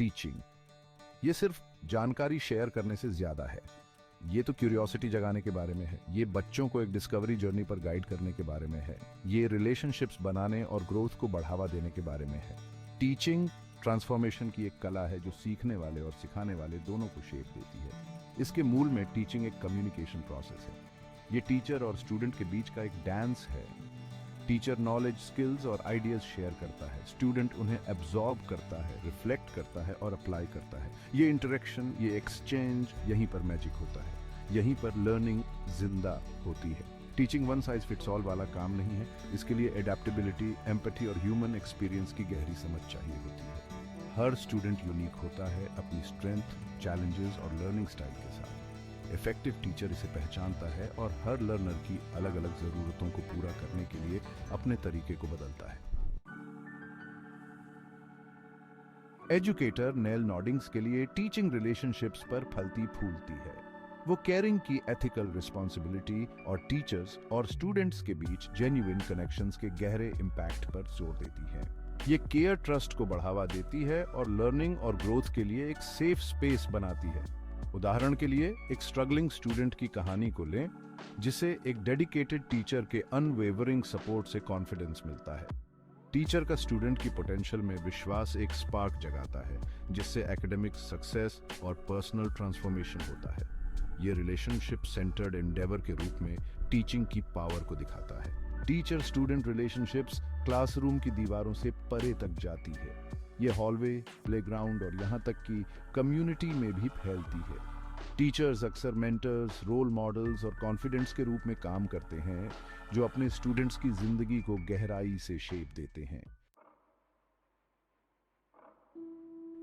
Teaching. ये सिर्फ जानकारी शेयर करने से ज्यादा है। ये तो क्यूरियोसिटी जगाने के बारे में है, ये बच्चों को एक डिस्कवरी जर्नी पर गाइड करने के बारे में है, ये रिलेशनशिप्स बनाने और ग्रोथ को बढ़ावा देने के बारे में है। टीचिंग ट्रांसफॉर्मेशन की एक कला है जो सीखने वाले और सिखाने वाले दोनों को शेप देती है। इसके मूल में टीचिंग एक कम्युनिकेशन प्रोसेस है। ये टीचर और स्टूडेंट के बीच का एक डांस है। टीचर नॉलेज, स्किल्स और आइडियाज शेयर करता है, स्टूडेंट उन्हें एब्जॉर्ब करता है, रिफ्लेक्ट करता है और अप्लाई करता है। ये इंटरेक्शन, ये एक्सचेंज, यहीं पर मैजिक होता है, यहीं पर लर्निंग जिंदा होती है। Teaching one size fits all वाला काम नहीं है। इसके लिए एडेप्टेबिलिटी, एम्पैथी और ह्यूमन एक्सपीरियंस की गहरी समझ चाहिए होती है। हर स्टूडेंट यूनिक होता है अपनी स्ट्रेंथ, चैलेंजेस और लर्निंग स्टाइल के साथ। इफेक्टिव टीचर इसे पहचानता है और हर लर्नर की अलग अलग जरूरतों को पूरा करने के लिए अपने तरीके को बदलता है। एजुकेटर नेल नॉडिंग्स के लिए टीचिंग रिलेशनशिप्स पर फलती फूलती है। वो केयरिंग की एथिकल रिस्पॉन्सिबिलिटी और टीचर्स और स्टूडेंट्स के बीच जेन्युइन कनेक्शंस के गहरे इम्पैक्ट पर जोर देती है। ये केयर ट्रस्ट को बढ़ावा देती है और लर्निंग और ग्रोथ के लिए एक सेफ स्पेस बनाती है। उदाहरण के लिए एक स्ट्रगलिंग स्टूडेंट की कहानी को लें, जिसे एक डेडिकेटेड टीचर के अनवेवरिंग सपोर्ट से कॉन्फिडेंस मिलता है। टीचर का स्टूडेंट की पोटेंशियल में विश्वास एक स्पार्क जगाता है, जिससे एकेडमिक सक्सेस और पर्सनल ट्रांसफॉर्मेशन होता है। ये रिलेशनशिप सेंटर्ड एंडेवर के रूप में टीचिंग की पावर को दिखाता है। टीचर स्टूडेंट रिलेशनशिप्स क्लासरूम की दीवारों से परे तक जाती है। ये हॉलवे, प्लेग्राउंड और यहाँ तक कि कम्युनिटी में भी फैलती है। टीचर्स अक्सर मेंटर्स, रोल मॉडल्स और कॉन्फिडेंट्स के रूप में काम करते हैं, जो अपने स्टूडेंट्स की जिंदगी को गहराई से शेप देते हैं।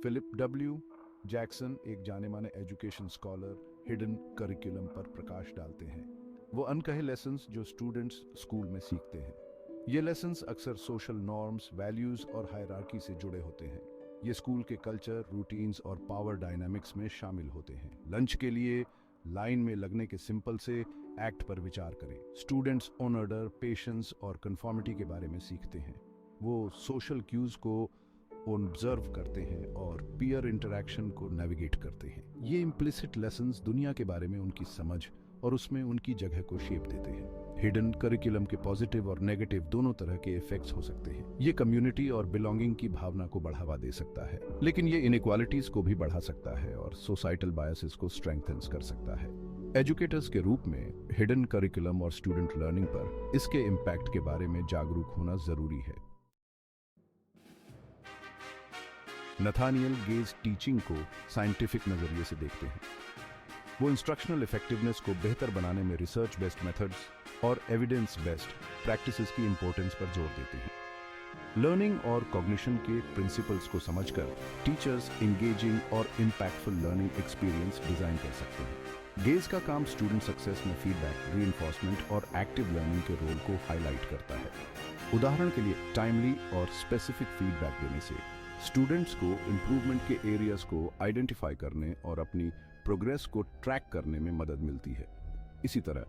फिलिप डब्ल्यू जैक्सन एक जाने माने एजुकेशन स्कॉलर हिडन करिकुलम पर प्रकाश डालते हैं। वो अनकहे लेसन्स जो स्टूडेंट्स स्कूल में सीखते हैं। ये लेसन्स अक्सर सोशल नॉर्म्स, वैल्यूज और हायरार्की से जुड़े होते हैं। ये स्कूल के कल्चर, रूटीन्स और पावर डायनामिक्स में शामिल होते हैं। लंच के लिए लाइन में लगने के सिंपल से एक्ट पर विचार करें। स्टूडेंट्स ऑर्डर, पेशेंस और कंफर्मिटी के बारे में सीखते हैं। वो सोशल क्यूज को ऑब्जर्व करते हैं और पीयर इंटरैक्शन को नेविगेट करते हैं। ये इम्प्लिसिट लेसन्स दुनिया के बारे में उनकी समझ और उसमें उनकी जगह को शेप देते हैं। हिडन करिकुलम के पॉजिटिव और नेगेटिव दोनों तरह के इफेक्ट्स हो सकते हैं। ये कम्युनिटी और बिलोंगिंग की भावना को बढ़ावा दे सकता है, लेकिन ये इनइक्वालिटीज को भी बढ़ा सकता है और सोसाइटल बायसेस को स्ट्रेंथन कर सकता है। एजुकेटर्स के रूप में हिडन करिकुलम और स्टूडेंट लर्निंग पर इसके इम्पैक्ट के बारे में जागरूक होना जरूरी है। नथानियल गेज टीचिंग को साइंटिफिक नजरिए से देखते हैं। वो इंस्ट्रक्शनल इफेक्टिवनेस को बेहतर बनाने में रिसर्च बेस्ड मेथड्स और एविडेंस बेस्ड प्रैक्टिसेस की इंपॉर्टेंस पर जोर देते हैं। लर्निंग और कॉग्निशन के प्रिंसिपल्स को समझकर टीचर्स इंगेजिंग और इम्पैक्टफुल लर्निंग एक्सपीरियंस डिजाइन कर सकते हैं। गेज का काम स्टूडेंट सक्सेस में फीडबैक, रीइंफोर्समेंट और एक्टिव लर्निंग के रोल को हाईलाइट करता है। उदाहरण के लिए टाइमली और स्पेसिफिक फीडबैक देने से स्टूडेंट्स को इम्प्रूवमेंट के एरियाज को आइडेंटिफाई करने और अपनी प्रोग्रेस को ट्रैक करने में मदद मिलती है। इसी तरह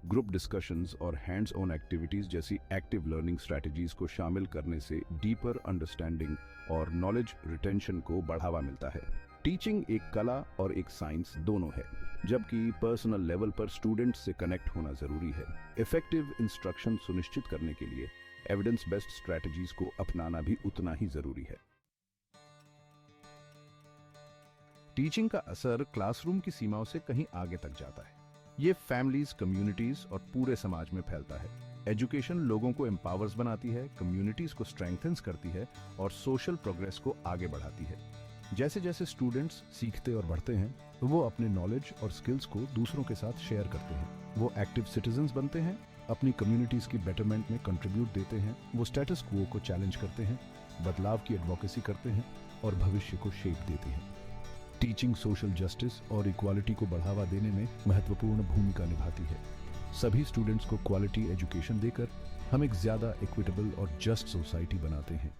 ग्रुप डिस्कशंस और हैंड्स ऑन एक्टिविटीज जैसी एक्टिव लर्निंग स्ट्रैटेजीज को शामिल करने से डीपर अंडरस्टैंडिंग और नॉलेज रिटेंशन को बढ़ावा मिलता है। टीचिंग एक कला और एक साइंस दोनों है, जबकि पर्सनल लेवल पर स्टूडेंट्स से कनेक्ट होना जरूरी है। इफेक्टिव इंस्ट्रक्शन सुनिश्चित करने के लिए एविडेंस बेस्ड स्ट्रैटेजीज को अपनाना भी उतना ही जरूरी है। टीचिंग का असर क्लासरूम की सीमाओं से कहीं आगे तक जाता है। ये फैमिलीज, कम्युनिटीज और पूरे समाज में फैलता है। एजुकेशन लोगों को एम्पावर्स बनाती है, कम्युनिटीज को स्ट्रेंथन्स करती है और सोशल प्रोग्रेस को आगे बढ़ाती है। जैसे जैसे स्टूडेंट्स सीखते और बढ़ते हैं, वो अपने नॉलेज और स्किल्स को दूसरों के साथ शेयर करते हैं। वो एक्टिव सिटीजन्स बनते हैं, अपनी कम्युनिटीज की बेटरमेंट में कंट्रीब्यूट देते हैं। वो स्टेटस क्वो को चैलेंज करते हैं, बदलाव की एडवोकेसी करते हैं और भविष्य को शेप देते हैं। टीचिंग सोशल जस्टिस और इक्वालिटी को बढ़ावा देने में महत्वपूर्ण भूमिका निभाती है। सभी स्टूडेंट्स को क्वालिटी एजुकेशन देकर हम एक ज्यादा इक्विटेबल और जस्ट सोसाइटी बनाते हैं।